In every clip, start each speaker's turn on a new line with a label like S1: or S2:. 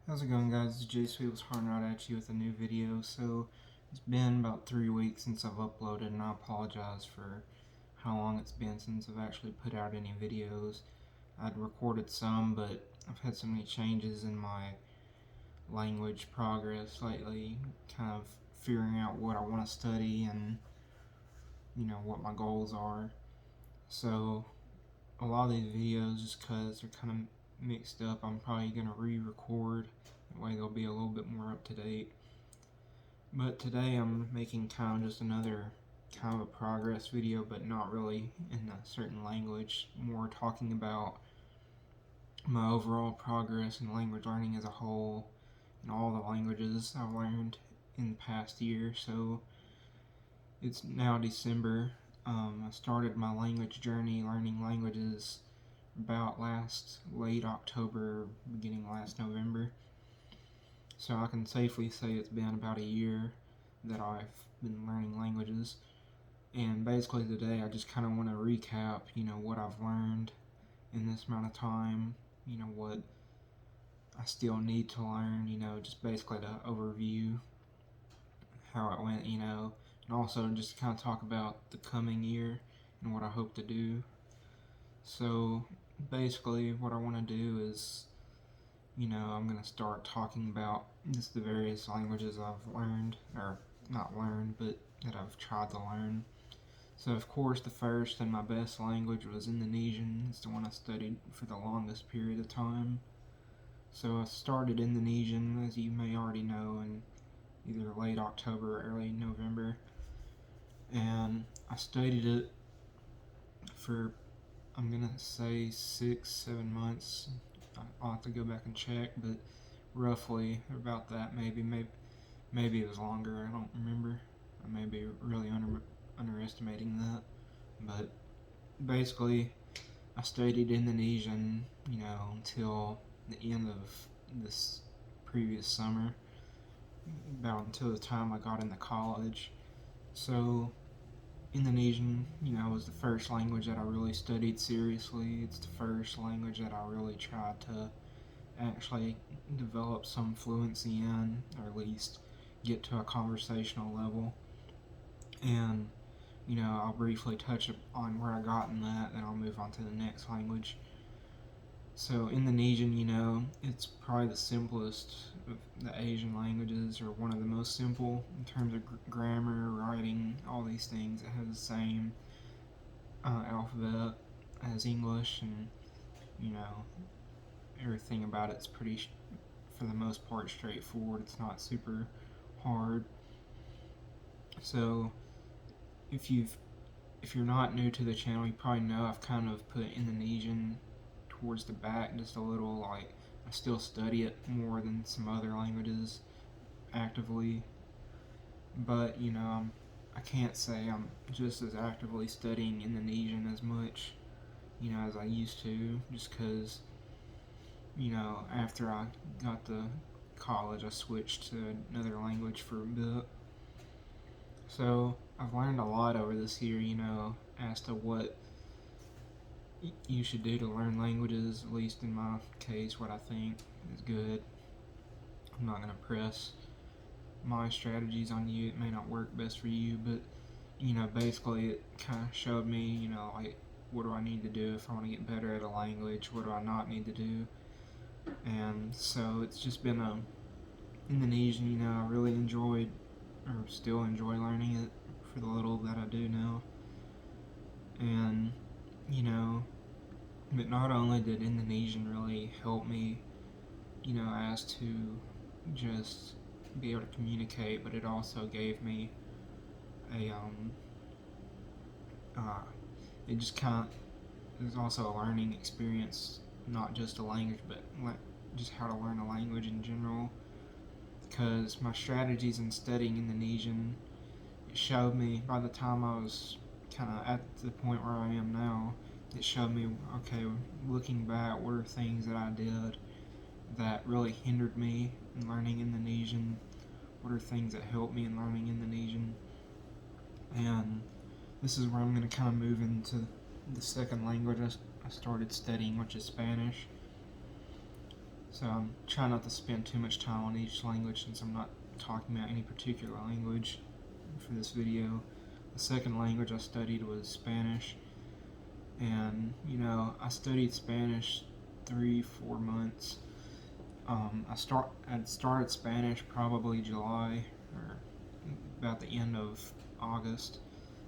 S1: How's it going, guys? It's J Sweet was hard out at you with a new video. So it's been about 3 weeks since I've uploaded, and I apologize for how long it's been since I've actually put out any videos. I'd recorded some, but I've had so many changes in my language progress lately, kind of figuring out what I want to study and what my goals are. So a lot of these videos, just because they're kind of mixed up, I'm probably going to re-record. That way they'll be a little bit more up to date. But today I'm making kind of just another kind of a progress video, but not really in a certain language, more talking about my overall progress in language learning as a whole and all the languages I've learned in the past year. So it's now December. I started my language journey learning languages about late October, beginning last November. So I can safely say it's been about a year that I've been learning languages. And basically today I just kind of want to recap, what I've learned in this amount of time, what I still need to learn, just basically to overview how it went, and also just kind of talk about the coming year and what I hope to do. So basically what I want to do is, I'm going to start talking about just the various languages I've learned, or not learned, but that I've tried to learn. So of course the first and my best language was Indonesian. It's the one I studied for the longest period of time. So I started Indonesian, as you may already know, in either late October or early November. And I studied it for, I'm gonna say 6-7 months. I'll have to go back and check, but roughly about that. Maybe it was longer. I don't remember. I may be really underestimating that. But basically, I studied Indonesian, until the end of this previous summer, about until the time I got into college. So Indonesian, was the first language that I really studied seriously. It's the first language that I really tried to actually develop some fluency in, or at least get to a conversational level. And, I'll briefly touch on where I got in that, and I'll move on to the next language. So Indonesian, it's probably the simplest of the Asian languages, or one of the most simple in terms of grammar, writing, all these things. It has the same alphabet as English, and everything about it's pretty, for the most part, straightforward. It's not super hard. So if you're not new to the channel, you probably know I've kind of put Indonesian towards the back just a little. Like, I still study it more than some other languages actively, but I can't say I'm just as actively studying Indonesian as much, as I used to, just because, after I got to college, I switched to another language for a bit. So I've learned a lot over this year, as to what you should do to learn languages, at least in my case, what I think is good. I'm not going to press my strategies on you. It may not work best for you, but, basically it kind of showed me, like, what do I need to do if I want to get better at a language? What do I not need to do? And so it's just been Indonesian, I really enjoyed, or still enjoy learning it for the little that I do now. And, but not only did Indonesian really help me, as to just be able to communicate, but it also gave me a, it just kind of, it was also a learning experience, not just a language, but just how to learn a language in general. Because my strategies in studying Indonesian, it showed me, by the time I was kind of at the point where I am now, it showed me, okay, looking back, what are things that I did that really hindered me in learning Indonesian? What are things that helped me in learning Indonesian? And this is where I'm going to kind of move into the second language I started studying, which is Spanish. So I'm trying not to spend too much time on each language since I'm not talking about any particular language for this video. The second language I studied was Spanish, and I studied Spanish 3-4 months. I'd started Spanish probably July, or about the end of August,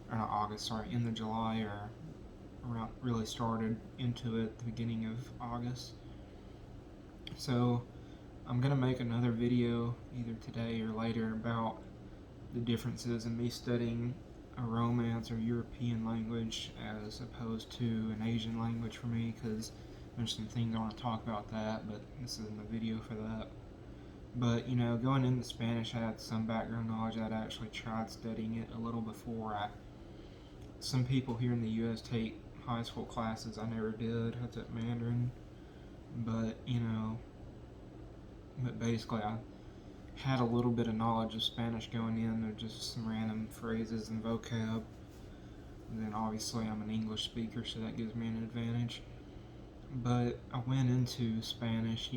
S1: or not August, sorry, end of July, or around, really started into it the beginning of August. So I'm gonna make another video either today or later about the differences in me studying a Romance or European language as opposed to an Asian language for me, because there's some things I want to talk about that, but this isn't a video for that. But going into Spanish, I had some background knowledge. I'd actually tried studying it a little before. Some people here in the U.S. take high school classes. I never did. I took Mandarin, but basically I had a little bit of knowledge of Spanish going in. They're just some random phrases and vocab. And then obviously I'm an English speaker, so that gives me an advantage. But I went into Spanish,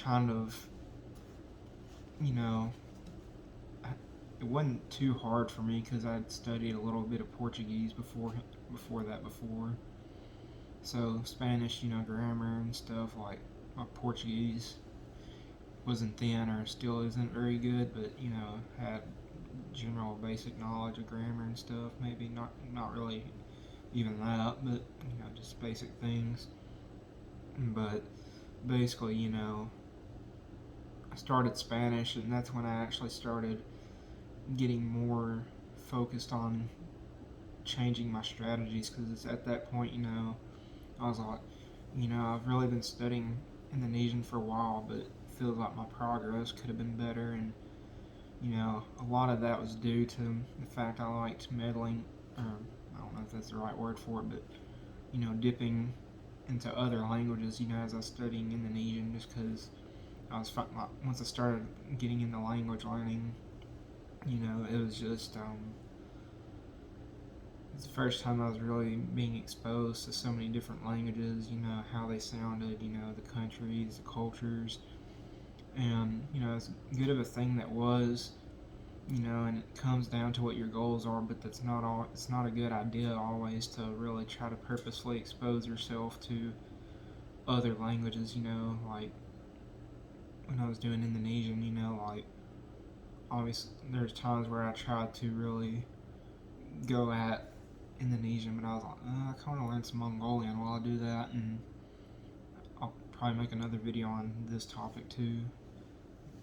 S1: kind of, it wasn't too hard for me because I'd studied a little bit of Portuguese before. So Spanish, grammar and stuff, like my Portuguese wasn't thin or still isn't very good, but had general basic knowledge of grammar and stuff. Maybe not really even that, but just basic things. But basically, I started Spanish, and that's when I actually started getting more focused on changing my strategies, because it's at that point, I was like, I've really been studying Indonesian for a while, but it feels like my progress could have been better, and a lot of that was due to the fact I liked meddling, or I don't know if that's the right word for it, but dipping into other languages, as I was studying Indonesian, just because once I started getting into language learning, it was just it's the first time I was really being exposed to so many different languages, how they sounded, the countries, the cultures, and as good of a thing that was, and it comes down to what your goals are, but it's not a good idea always to really try to purposefully expose yourself to other languages, like when I was doing Indonesian, like obviously there's times where I tried to really go at Indonesian, but I was like, I kind of learn some Mongolian while I do that, and I'll probably make another video on this topic too,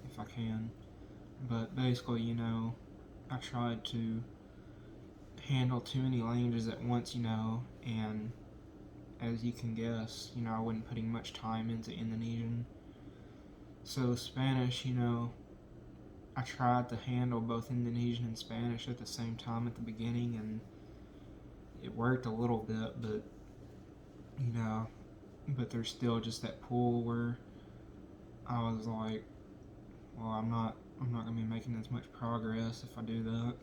S1: if I can. But basically, I tried to handle too many languages at once, and as you can guess, I wasn't putting much time into Indonesian. So Spanish, I tried to handle both Indonesian and Spanish at the same time at the beginning, and it worked a little bit, but but there's still just that pull where I was like, well, I'm not gonna be making as much progress if I do that.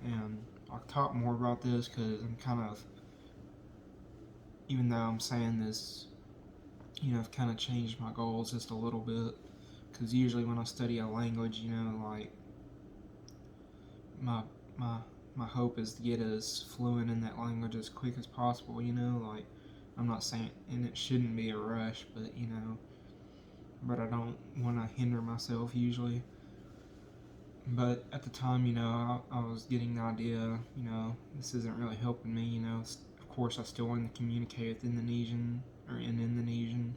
S1: And I'll talk more about this because I'm kind of, even though I'm saying this, I've kind of changed my goals just a little bit, because usually when I study a language, like my hope is to get as fluent in that language as quick as possible, like I'm not saying, and it shouldn't be a rush, but I don't want to hinder myself usually. But at the time, I was getting the idea, this isn't really helping me, of course I still wanted to communicate with Indonesian, or in Indonesian,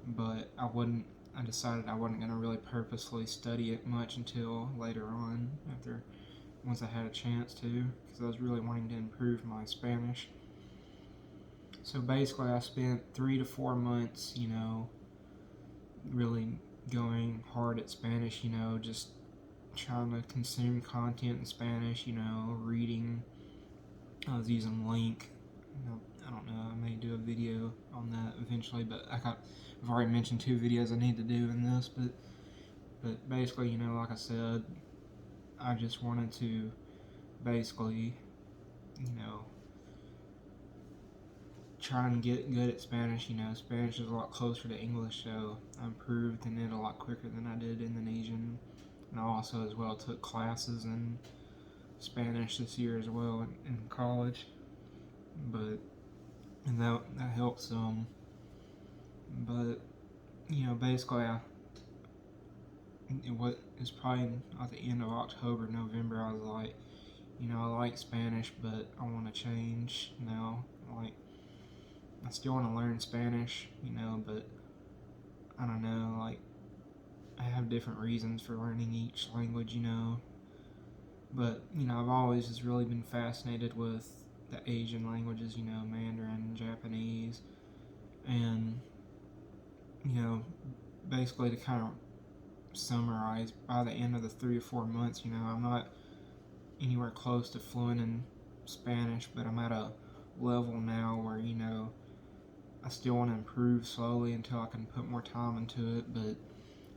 S1: but I decided I wasn't going to really purposely study it much until later on, once I had a chance to, because I was really wanting to improve my Spanish. So basically I spent 3 to 4 months, really going hard at Spanish, just trying to consume content in Spanish, reading. I was using Link. I don't know, I may do a video on that eventually, but I've already mentioned 2 videos I need to do in this, but basically, like I said, I just wanted to basically, try and get good at Spanish. You know, Spanish is a lot closer to English, so I improved in it a lot quicker than I did Indonesian. And I also as well took classes in Spanish this year as well in college, and that helps some. But you know, basically, what is probably at the end of October, November, I was like, you know, I like Spanish, but I want to change now. Like, I still want to learn Spanish, you know, but I don't know, like, I have different reasons for learning each language, you know. But, you know, I've always just really been fascinated with the Asian languages, you know, Mandarin, Japanese, and, you know, basically to kind of summarize, by the end of the 3 or 4 months, you know, I'm not anywhere close to fluent in Spanish, but I'm at a level now where, you know, I still want to improve slowly until I can put more time into it, but,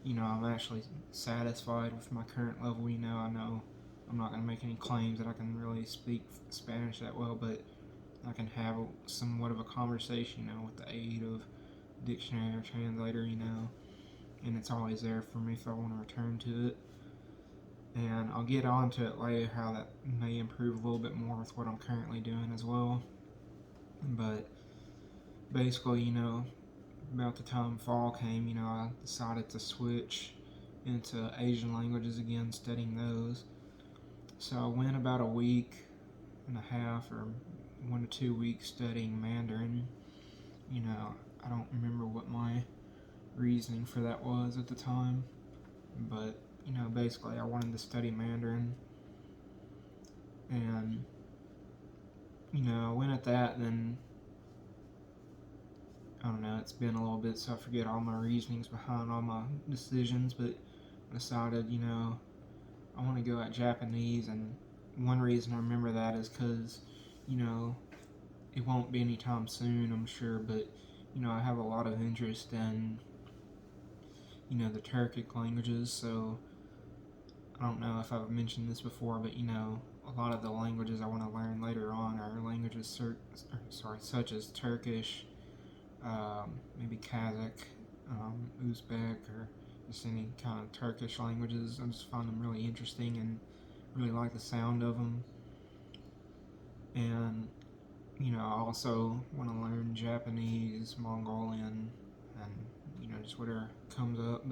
S1: you know, I'm actually satisfied with my current level. You know, I know I'm not going to make any claims that I can really speak Spanish that well, but I can have somewhat of a conversation, you know, with the aid of dictionary or translator, you know, and it's always there for me if I want to return to it. And I'll get on to it later, how that may improve a little bit more with what I'm currently doing as well. But basically, you know, about the time fall came, you know, I decided to switch into Asian languages again, studying those. So I went about a week and a half or 1 to 2 weeks studying Mandarin. You know, I don't remember what my reasoning for that was at the time, but, you know, basically I wanted to study Mandarin, and, you know, I went at that, and then, I don't know, it's been a little bit, so I forget all my reasonings behind all my decisions, but I decided, you know, I want to go at Japanese, and one reason I remember that is because, you know, it won't be anytime soon, I'm sure, but, you know, I have a lot of interest in, you know, the Turkic languages, so I don't know if I've mentioned this before, but, you know, a lot of the languages I want to learn later on are languages, such as Turkish, maybe Kazakh, Uzbek, or just any kind of Turkish languages. I just find them really interesting and really like the sound of them. And, you know, I also want to learn Japanese, Mongolian, and, you know, just whatever comes up.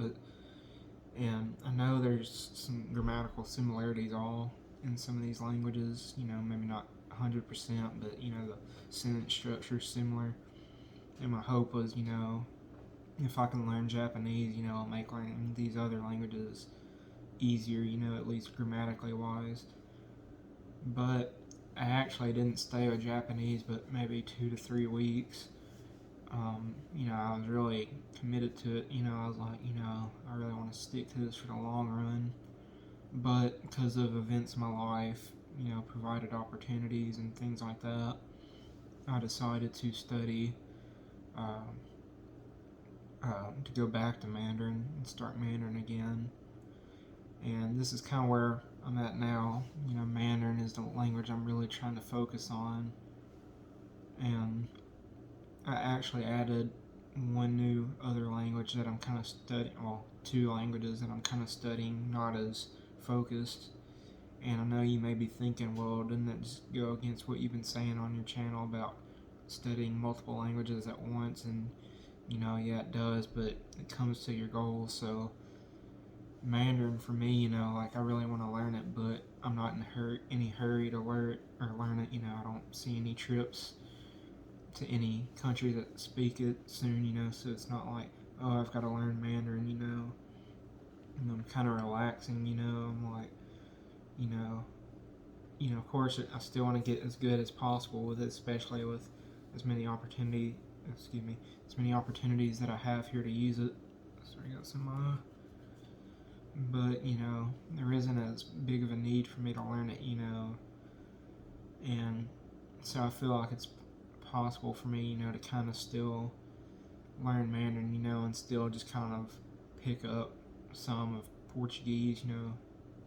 S1: And I know there's some grammatical similarities all in some of these languages, you know, maybe not 100%, but, you know, the sentence structure is similar. And my hope was, you know, if I can learn Japanese, you know, I'll make learning these other languages easier, you know, at least grammatically wise. But I actually didn't stay with Japanese but maybe 2 to 3 weeks. You know, I was really committed to it. You know, I was like, you know, I really want to stick to this for the long run. But because of events in my life, you know, provided opportunities and things like that, I decided to study, to go back to Mandarin and start Mandarin again. And this is kind of where I'm at now. You know, Mandarin is the language I'm really trying to focus on. And I actually added one new other language that I'm kind of studying, well, 2 languages that I'm kind of studying, not as focused. And I know you may be thinking, well, doesn't that just go against what you've been saying on your channel about studying multiple languages at once? And, you know, yeah, it does, but it comes to your goals. So Mandarin for me, you know, like I really want to learn it, but I'm not in any hurry to learn it. You know, I don't see any trips to any country that speak it soon, you know, so it's not like, oh, I've got to learn Mandarin, you know. And I'm kind of relaxing, you know. I'm like, you know, of course, I still want to get as good as possible with it, especially with as many opportunities that I have here to use it. Sorry, I got some, but, you know, there isn't as big of a need for me to learn it, you know, and so I feel like it's possible for me, you know, to kind of still learn Mandarin, you know, and still just kind of pick up some of Portuguese, you know.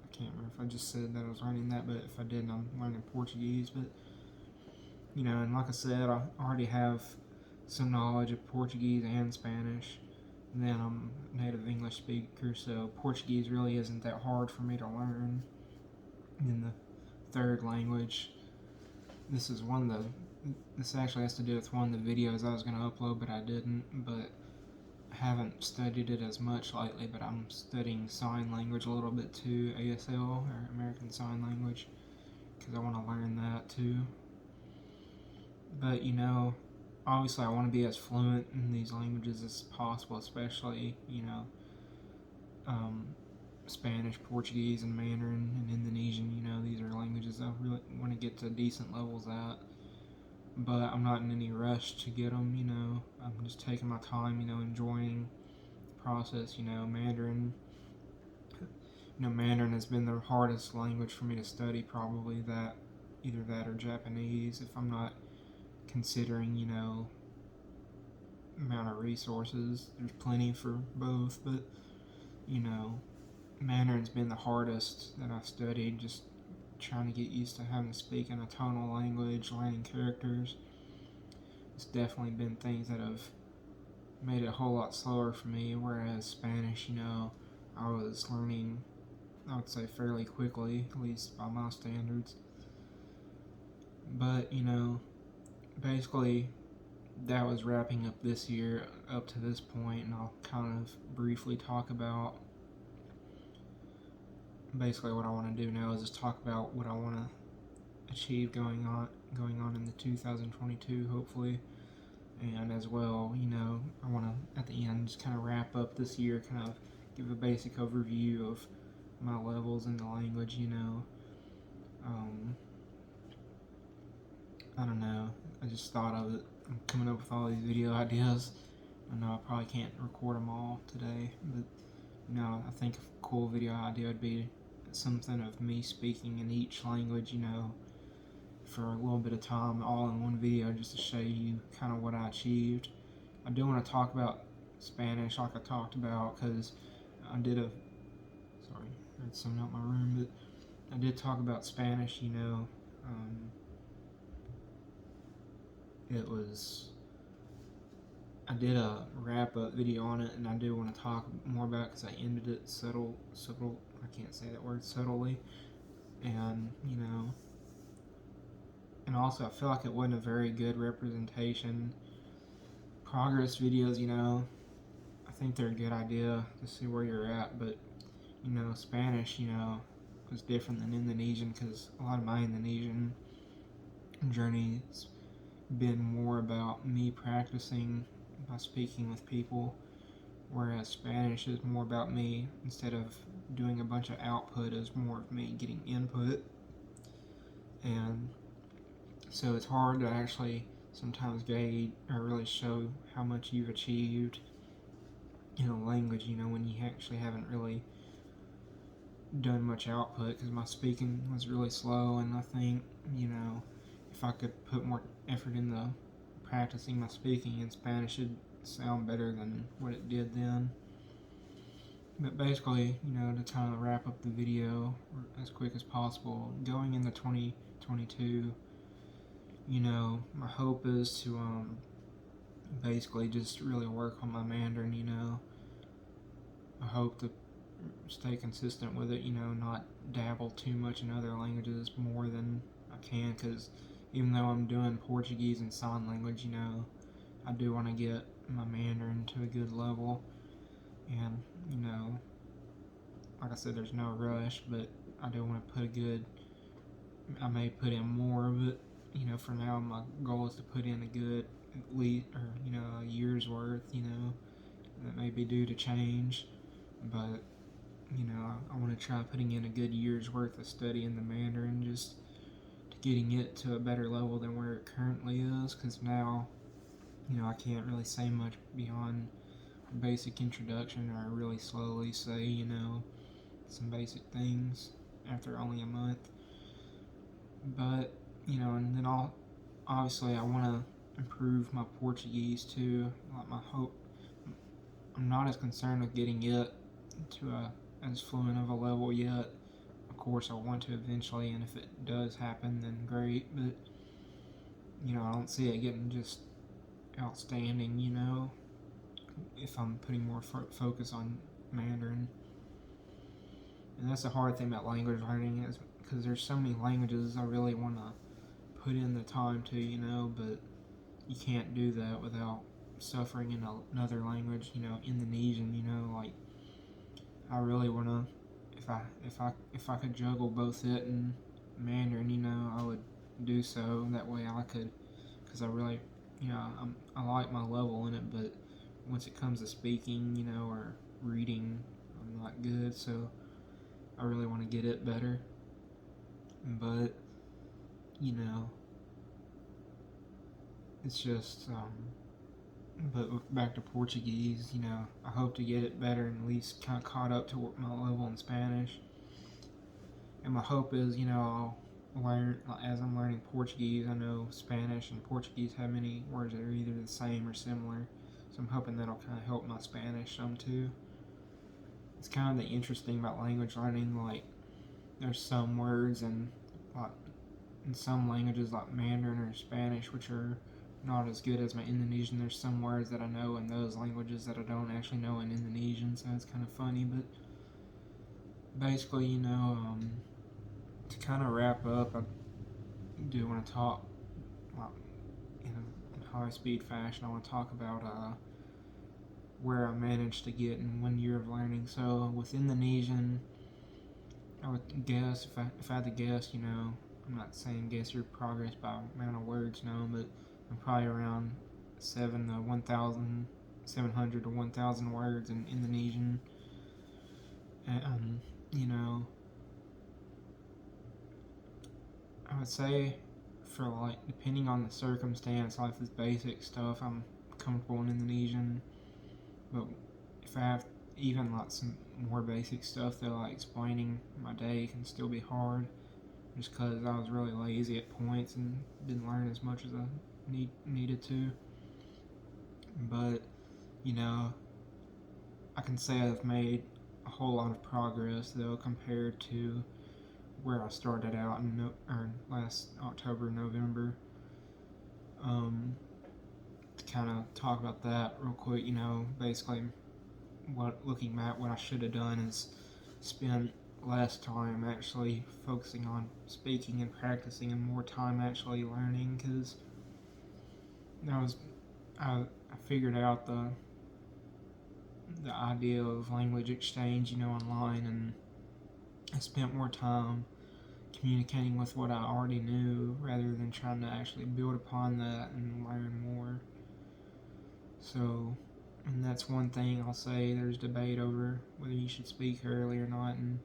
S1: I can't remember if I just said that I was learning that, but if I didn't, I'm learning Portuguese. But, you know, and like I said, I already have some knowledge of Portuguese and Spanish. And then I'm a native English speaker, so Portuguese really isn't that hard for me to learn. And then the third language, this actually has to do with one of the videos I was going to upload, but I didn't. But I haven't studied it as much lately, but I'm studying sign language a little bit too, ASL, or American Sign Language, because I want to learn that too. But obviously I want to be as fluent in these languages as possible, especially, Spanish, Portuguese, and Mandarin, and Indonesian. These are languages I really want to get to decent levels at. But I'm not in any rush to get them, I'm just taking my time, enjoying the process. Mandarin has been the hardest language for me to study, probably either that or Japanese, if I'm not considering, amount of resources. There's plenty for both, but, Mandarin's been the hardest that I've studied, just trying to get used to having to speak in a tonal language, learning characters. It's definitely been things that have made it a whole lot slower for me, whereas Spanish, I was learning, I would say, fairly quickly, at least by my standards. But, basically that was wrapping up this year up to this point, and I'll kind of briefly talk about basically what I want to do now is just talk about what I want to achieve going on in the 2022, hopefully. And as well, I want to at the end just kind of wrap up this year, kind of give a basic overview of my levels in the language. I don't know, I just thought of it. I'm coming up with all these video ideas. I know I probably can't record them all today, but I think a cool video idea would be something of me speaking in each language, for a little bit of time, all in one video, just to show you kind of what I achieved. I do want to talk about Spanish, like I talked about, because I did sorry, I had someone out my room, but I did talk about Spanish, I did a wrap-up video on it, and I do want to talk more about it because I ended it I can't say that word, subtly, and, and also I feel like it wasn't a very good representation. Progress videos, I think they're a good idea to see where you're at, but, Spanish, was different than Indonesian, because a lot of my Indonesian journey's been more about me practicing by speaking with people, whereas Spanish is more about me, instead of doing a bunch of output, is more of me getting input. And so it's hard to actually sometimes gauge or really show how much you've achieved in a language, when you actually haven't really done much output, because my speaking was really slow, and I think, if I could put more effort into practicing my speaking in Spanish, it'd sound better than what it did then. But basically, to kind of wrap up the video as quick as possible, going into 2022, my hope is to basically just really work on my Mandarin. I hope to stay consistent with it, not dabble too much in other languages more than I can, because even though I'm doing Portuguese and sign language, I do want to get my Mandarin to a good level. And, like I said, there's no rush, but I do want to I may put in more of it. For now, my goal is to put in a good, at least, or, a year's worth, that may be due to change. But, I want to try putting in a good year's worth of study in the Mandarin, just getting it to a better level than where it currently is, because now, I can't really say much beyond a basic introduction, or really slowly say, some basic things after only a month. But, and then obviously I want to improve my Portuguese too. Like, my hope, I'm not as concerned with getting it to as fluent of a level yet. Of course, I want to eventually, and if it does happen, then great. But I don't see it getting just outstanding, if I'm putting more focus on Mandarin. And that's the hard thing about language learning, is because there's so many languages I really want to put in the time to, but you can't do that without suffering in another language, Indonesian, like I really want to, if I could juggle both it and Mandarin, I would do so. That way I could, because I really, I like my level in it, but once it comes to speaking, or reading, I'm not good, so I really want to get it better. But, it's just, but back to Portuguese, I hope to get it better and at least kind of caught up to my level in Spanish. And my hope is, I'll learn, as I'm learning Portuguese, I know Spanish and Portuguese have many words that are either the same or similar. So I'm hoping that'll kind of help my Spanish some too. It's kind of the interesting about language learning, like there's some words in some languages like Mandarin or Spanish which are not as good as my Indonesian. There's some words that I know in those languages that I don't actually know in Indonesian, so it's kind of funny. But basically, to kind of wrap up, I do want to talk in high-speed fashion. I want to talk about where I managed to get in 1 year of learning. So with Indonesian, I would guess, if I had to guess, I'm not saying guess your progress by amount of words, but I'm probably around 700 to 1,000 words in Indonesian. And, I would say for depending on the circumstance, like this basic stuff, I'm comfortable in Indonesian. But if I have even some more basic stuff that explaining my day can still be hard, just because I was really lazy at points and didn't learn as much as I needed to. But I can say I've made a whole lot of progress though compared to where I started out in last October, November. To kind of talk about that real quick, basically looking back, what I should have done is spend less time actually focusing on speaking and practicing and more time actually learning, because I figured out the idea of language exchange, online, and I spent more time communicating with what I already knew rather than trying to actually build upon that and learn more. So, and that's one thing I'll say, there's debate over whether you should speak early or not, and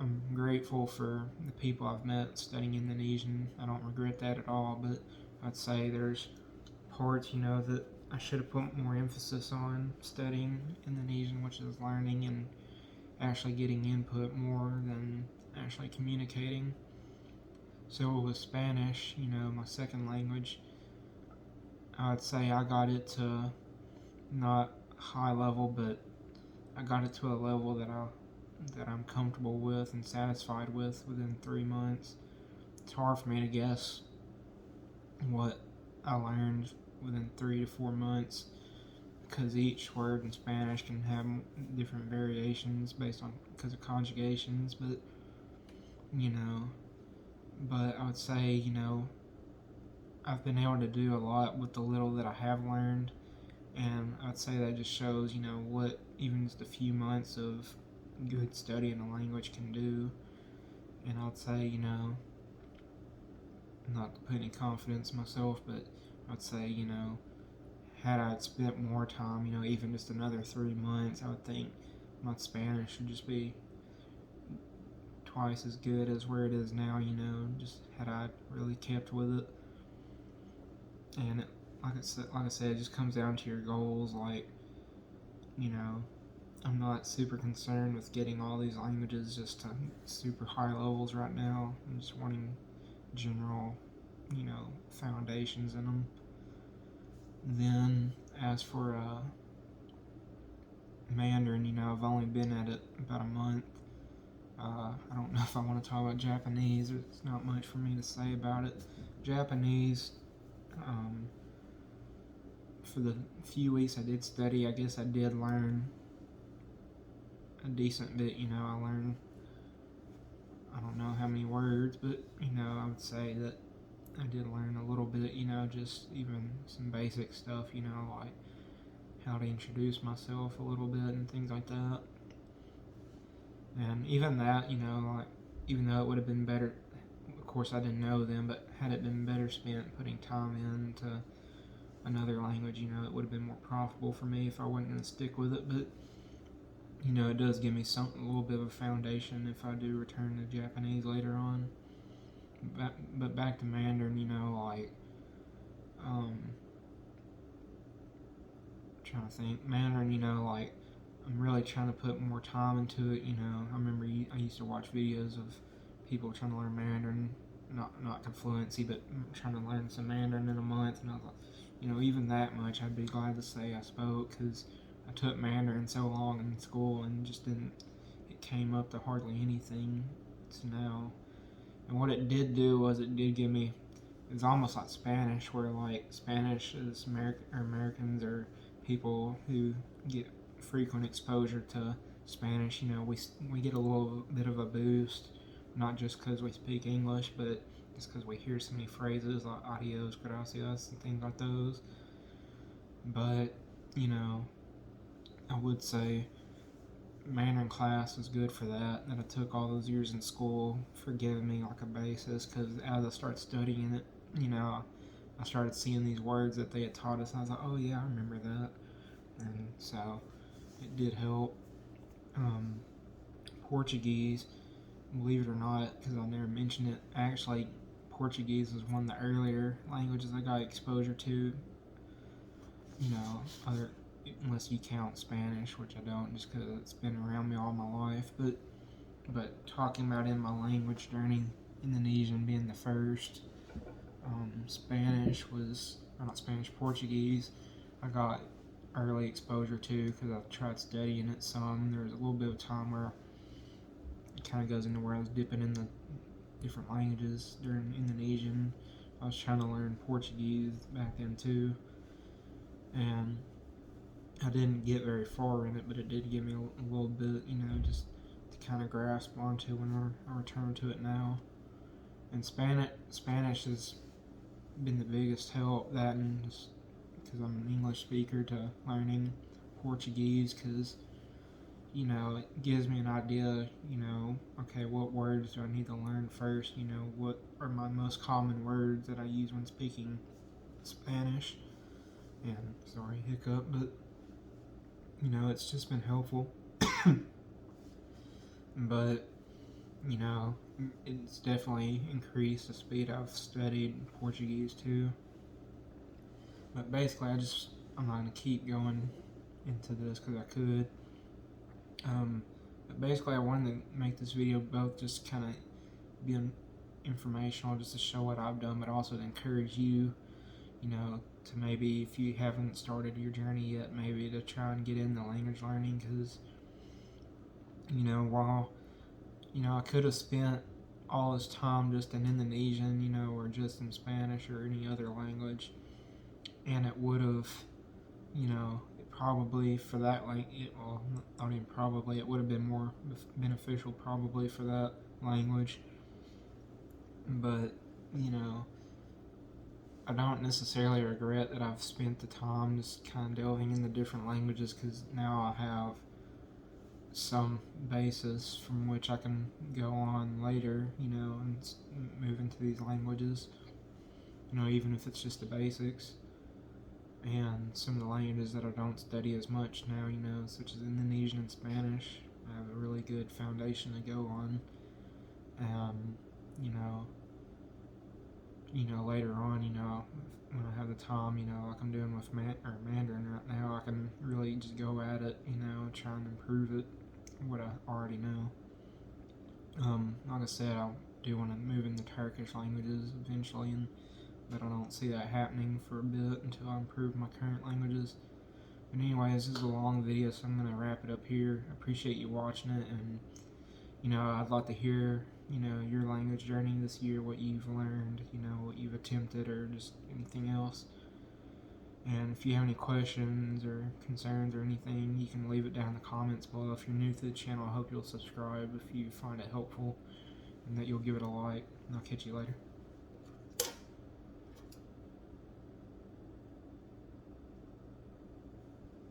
S1: I'm grateful for the people I've met studying Indonesian. I don't regret that at all, but I'd say there's parts, that I should have put more emphasis on studying Indonesian, which is learning and actually getting input more than actually communicating. So with Spanish, my second language, I would say I got it to not high level, but I got it to a level that I'm comfortable with and satisfied with within 3 months. It's hard for me to guess what I learned within 3 to 4 months, because each word in Spanish can have different variations because of conjugations, but I would say, I've been able to do a lot with the little that I have learned, and I'd say that just shows, what even just a few months of good study in a language can do. And I'd say, not to put any confidence in myself, but I'd say, had I spent more time, even just another 3 months, I would think my Spanish should just be twice as good as where it is now, just had I really kept with it. And like I said, it just comes down to your goals. I'm not super concerned with getting all these languages just to super high levels right now. I'm just wanting general, foundations in them. Then, as for Mandarin, I've only been at it about a month. I don't know if I want to talk about Japanese. There's not much for me to say about it. Japanese, For the few weeks I did study, I guess I did learn a decent bit. I learned, I don't know how many words, but I would say that I did learn a little bit, just even some basic stuff, like how to introduce myself a little bit and things like that. And even that, like, even though it would have been better, of course I didn't know them, but had it been better spent putting time into another language, it would have been more profitable for me if I wasn't going to stick with it. But it does give me a little bit of a foundation if I do return to Japanese later on. But back to Mandarin, like, trying to think, Mandarin, like, I'm really trying to put more time into it. I remember I used to watch videos of people trying to learn Mandarin, not to fluency, but trying to learn some Mandarin in a month, and I was like, even that much, I'd be glad to say I spoke, because I took Mandarin so long in school and just didn't, it came up to hardly anything to now. And what it did do was it did give me, it's almost like Spanish, where like Spanish is Americans or people who get frequent exposure to Spanish, we get a little bit of a boost, not just because we speak English, but just because we hear so many phrases like adios, gracias, and things like those. But, I would say Mandarin class was good for that I took all those years in school for giving me like a basis, because as I started studying it, I started seeing these words that they had taught us, and I was like, oh yeah, I remember that. And so it did help. Portuguese, believe it or not, because I never mentioned it, actually Portuguese was one of the earlier languages I got exposure to, other, unless you count Spanish, which I don't, just because it's been around me all my life. But talking about in my language journey, Indonesian being the first, Spanish was, or not Spanish, Portuguese, I got early exposure to because I tried studying it some. There was a little bit of time where it kind of goes into where I was dipping in the different languages during Indonesian. I was trying to learn Portuguese back then too, and I didn't get very far in it, but it did give me a little bit, just to kind of grasp onto when I return to it now. And Spanish has been the biggest help, that and just because I'm an English speaker, to learning Portuguese, because it gives me an idea, okay, what words do I need to learn first, what are my most common words that I use when speaking Spanish. And sorry, hiccup, but it's just been helpful. But it's definitely increased the speed I've studied Portuguese too. But basically, I'm not going to keep going into this because I could. But basically, I wanted to make this video both just kind of be informational, just to show what I've done, but also to encourage you, to maybe, if you haven't started your journey yet, maybe to try and get into language learning, because, while, I could have spent all this time just in Indonesian, or just in Spanish or any other language, and it would have, probably for that, it would have been more beneficial probably for that language. But, I don't necessarily regret that I've spent the time just kind of delving into different languages, because now I have some basis from which I can go on later, and move into these languages, even if it's just the basics. And some of the languages that I don't study as much now, such as Indonesian and Spanish, I have a really good foundation to go on. Later on, when I have the time, like I'm doing with Mandarin right now, I can really just go at it, try and improve it, what I already know. Like I said, I do want to move into Turkish languages eventually, but I don't see that happening for a bit until I improve my current languages. But anyways, this is a long video, so I'm going to wrap it up here. I appreciate you watching it, and I'd like to hear your language journey this year, what you've learned, what you've attempted, or just anything else. And if you have any questions or concerns or anything, you can leave it down in the comments below. If you're new to the channel, I hope you'll subscribe if you find it helpful and that you'll give it a like. And I'll catch you later.